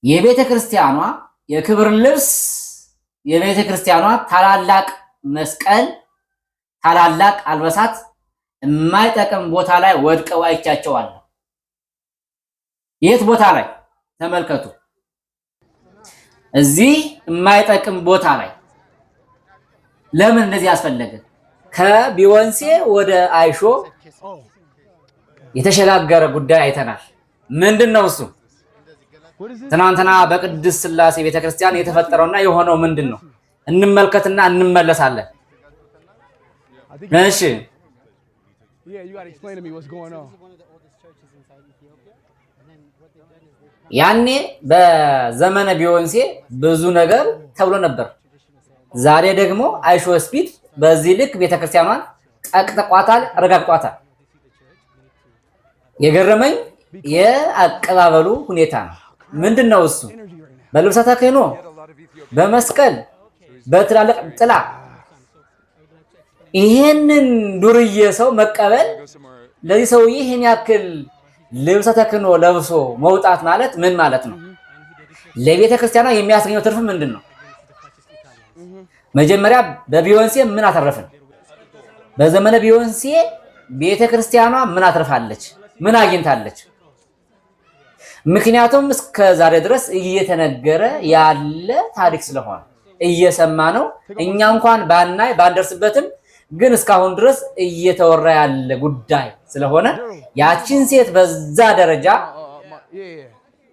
የቤተ ክርስቲያኗ የክብር ልብስ የቤተ ክርስቲያኗ ታላላቅ መስቀል ታላላቅ አልበሳት የማይጠቅም ቦታ ላይ ወድቀው አይቻቸዋለሁ። የት ቦታ ላይ ተመልከቱ። እዚህ የማይጠቅም ቦታ ላይ ለምን እንደዚህ ያስፈለገ? ከቢዮንሴ ወደ አይሾ የተሸጋገረ ጉዳይ አይተናል። ምንድነው እሱ? ትናንትና በቅድስት ሥላሴ ቤተክርስቲያን የተፈጠረውና የሆነው ምንድነው? እንመልከትና እንመለሳለን። እሺ ያኔ በዘመነ ቢዮንሴ ብዙ ነገር ተብሎ ነበር። ዛሬ ደግሞ አይሾ ስፒድ በዚህ ልክ ቤተክርስቲያኗን ቀጥቅጧታል፣ ረጋግጧታል። የገረመኝ የአቀባበሉ ሁኔታ ነው። ምንድነው እሱ? በልብሰ ተክህኖ፣ በመስቀል፣ በትላልቅ ጥላ ይሄንን ዱርዬ ሰው መቀበል ለዚህ ሰውዬ ይሄን ያክል ልብሰ ተክህኖ ለብሶ መውጣት ማለት ምን ማለት ነው? ለቤተ ክርስቲያኗ የሚያስገኘው ትርፍ ምንድን ነው? መጀመሪያ በቢዮንሴ ምን አተረፍን? በዘመነ ቢዮንሴ ቤተ ክርስቲያኗ ምን አትርፋለች? ምን አግኝታለች? ምክንያቱም እስከ ዛሬ ድረስ እየተነገረ ያለ ታሪክ ስለሆነ እየሰማ ነው። እኛ እንኳን ባናይ ባንደርስበትም ግን እስካሁን ድረስ እየተወራ ያለ ጉዳይ ስለሆነ ያችን ሴት በዛ ደረጃ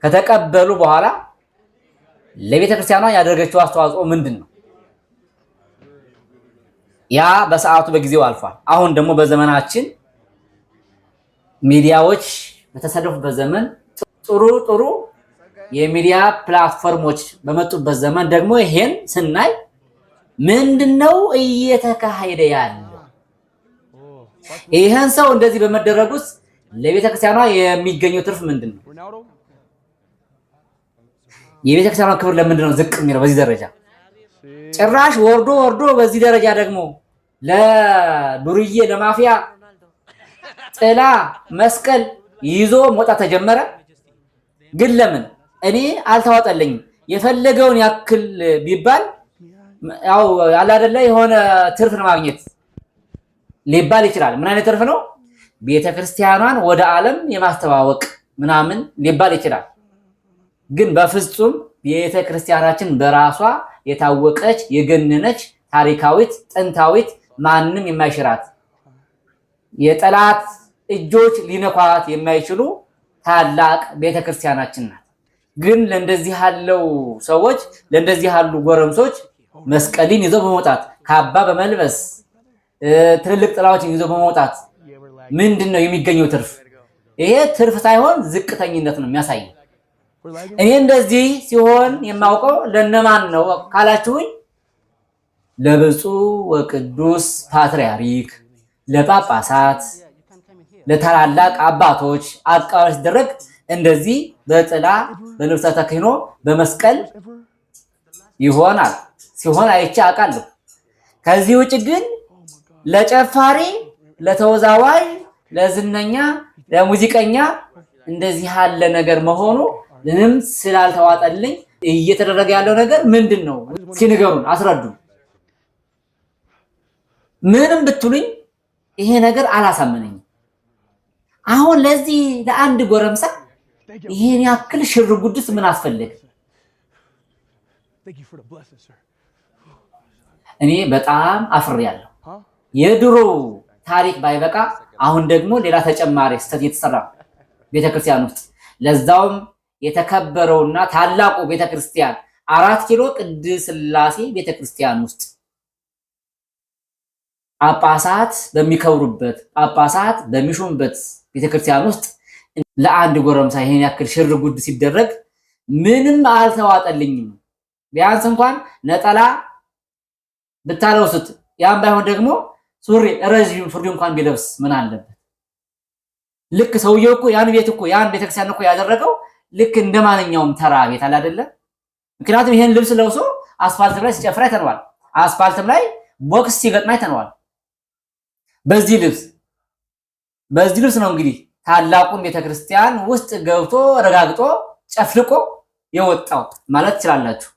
ከተቀበሉ በኋላ ለቤተ ክርስቲያኗ ያደረገችው አስተዋጽኦ ምንድን ነው? ያ በሰዓቱ በጊዜው አልፏል። አሁን ደግሞ በዘመናችን ሚዲያዎች በተሰለፉበት ዘመን ጥሩ የሚዲያ ፕላትፎርሞች በመጡበት ዘመን ደግሞ ይሄን ስናይ ምንድነው እየተካሄደ ያለው? ይሄን ሰው እንደዚህ በመደረጉት ለቤተ ክርስቲያኗ የሚገኘው ትርፍ ምንድነው? የቤተ ክርስቲያኗ ክብር ለምንድነው ዝቅ የሚለው? በዚህ ደረጃ ጭራሽ ወርዶ በዚህ ደረጃ ደግሞ ለዱርዬ ለማፊያ ጥላ መስቀል ይዞ መውጣት ተጀመረ። ግን ለምን? እኔ አልተዋጠልኝም። የፈለገውን ያክል ቢባል ያው ያለ አይደለ የሆነ ትርፍ ማግኘት ሊባል ይችላል። ምን አይነት ትርፍ ነው? ቤተክርስቲያኗን ወደ ዓለም የማስተዋወቅ ምናምን ሊባል ይችላል። ግን በፍጹም ቤተክርስቲያናችን በራሷ የታወቀች የገነነች ታሪካዊት ጥንታዊት ማንም የማይሽራት የጠላት እጆች ሊነኳት የማይችሉ ታላቅ ቤተክርስቲያናችን ናት። ግን ለእንደዚህ ያለው ሰዎች ለእንደዚህ ያሉ ጎረምሶች መስቀልን ይዘው በመውጣት ካባ በመልበስ ትልልቅ ጥላዎችን ይዘው በመውጣት ምንድነው የሚገኘው ትርፍ? ይሄ ትርፍ ሳይሆን ዝቅተኝነት ነው የሚያሳየው። እኔ እንደዚህ ሲሆን የማውቀው ለነማን ነው ካላችሁኝ፣ ለብፁዕ ወቅዱስ ፓትርያርክ፣ ለጳጳሳት፣ ለታላላቅ አባቶች አቀባበል ሲደረግ እንደዚህ በጥላ በልብሰ ተክህኖ በመስቀል ይሆናል ሲሆን አይቼ አውቃለሁ። ከዚህ ውጭ ግን ለጨፋሪ፣ ለተወዛዋዥ፣ ለዝነኛ፣ ለሙዚቀኛ እንደዚህ ያለ ነገር መሆኑ ምንም ስላልተዋጠልኝ እየተደረገ ያለው ነገር ምንድን ነው? እስኪ ንገሩን፣ አስረዱን። ምንም ብትሉኝ ይሄ ነገር አላሳመነኝም። አሁን ለዚህ ለአንድ ጎረምሳ ይሄን ያክል ሽር ጉድስ ምን አስፈለገ? እኔ በጣም አፍሬያለሁ። የድሮ ታሪክ ባይበቃ አሁን ደግሞ ሌላ ተጨማሪ ስህተት እየተሰራ ቤተክርስቲያን ውስጥ ለዛውም የተከበረውና ታላቁ ቤተክርስቲያን 4 ኪሎ ቅድስት ሥላሴ ቤተክርስቲያን ውስጥ ጳጳሳት በሚከብሩበት ጳጳሳት በሚሾምበት ቤተክርስቲያን ውስጥ ለአንድ ጎረምሳ ይሄን ያክል ሽር ጉድ ሲደረግ ምንም አልተዋጠልኝም። ቢያንስ እንኳን ነጠላ ብታለብሱት ያን ባይሆን ደግሞ ሱሪ ረጅም ሱሪ እንኳን ቢለብስ ምን አለበት? ልክ ሰውየው እኮ ያን ቤት እኮ ያን ቤተክርስቲያን እኮ ያደረገው ልክ እንደማንኛውም ተራ ቤት አለ አይደለ? ምክንያቱም ይሄን ልብስ ለብሶ አስፋልት ላይ ሲጨፍር አይተነዋል። አስፋልትም ላይ ቦክስ ሲገጥም አይተነዋል። በዚህ ልብስ ነው እንግዲህ ታላቁን ቤተክርስቲያን ውስጥ ገብቶ ረጋግጦ ጨፍልቆ የወጣው ማለት ትችላላችሁ።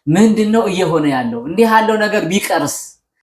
ምንድነው እየሆነ ያለው? እንዲህ ያለው ነገር ቢቀርስ